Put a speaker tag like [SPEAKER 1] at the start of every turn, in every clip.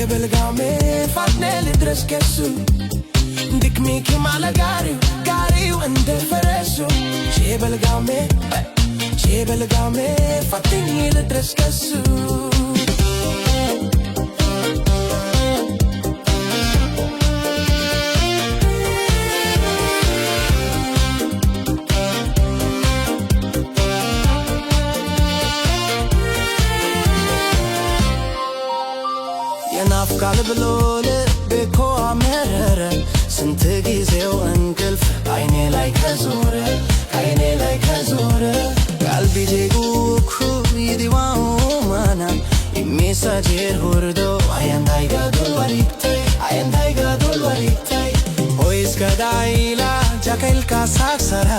[SPEAKER 1] belgame fatne lidres kesu dikmi ki malagari gariu ande feresu belgame fatne lidres kesu ናፍቃል ብሎ ልቤኮ አመረረ ስንት ጊዜው እንቅልፍ አይኔ ላይ ከዞረ ቀልቢ ጉኩ ይዲዋው ማና ኢሜሳጄር ሁርዶ አየንዳይጋዶል ወሪታይ ሆይስ ከዳይላ ጃከይል ካሳክሰራ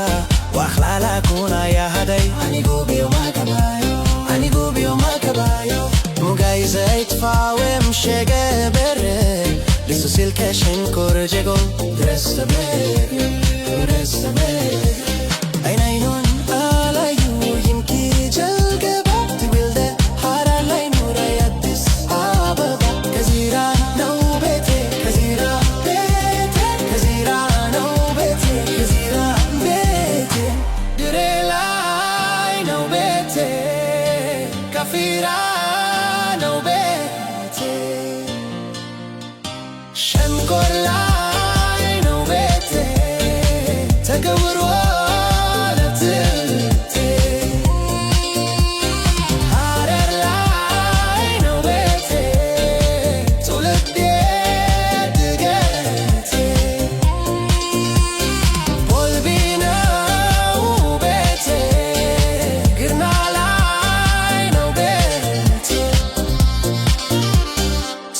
[SPEAKER 1] ዋኽላላ ኩና ያሃዳይ አኒጉቢዮ ማከባዮ ሙጋይ ዘይትፋወም ሸገበር ልሱሲል ከሸንኮር ጀጎ ድረስ ተበግ አይናይኑን አላዩ ይምኪ ጀልገባ ትዊልደ ሃራ ላይ ኑራ የአዲስ አበባ ከዚራ ነው ቤቴ ድሬ ላይ ነው ቤቴ ከፊራ ሸንኮር ላይ ነው ቤቴ ተከብሮ ለትቴ ሐረር ላይ ነው ቤቴ ትውልዴ ድገቴ ቦልቢ ነው ቤቴ ግርና ላይ ነው ቤቴ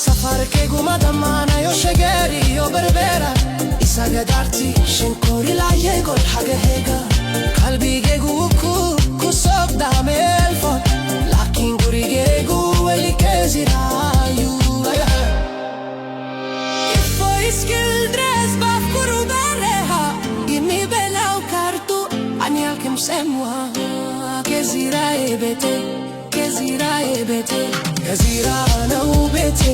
[SPEAKER 1] ሰፈር ከጉማ ደማና shagari yo berbera isagadati shinkori la yegol haga hega qalbi gegu kusok da melfo lakin guri gegu eli kezirayu ifo iskil dres baf kuru bereha imi belau kartu anyal kem semwa kezira ebete kezira no bete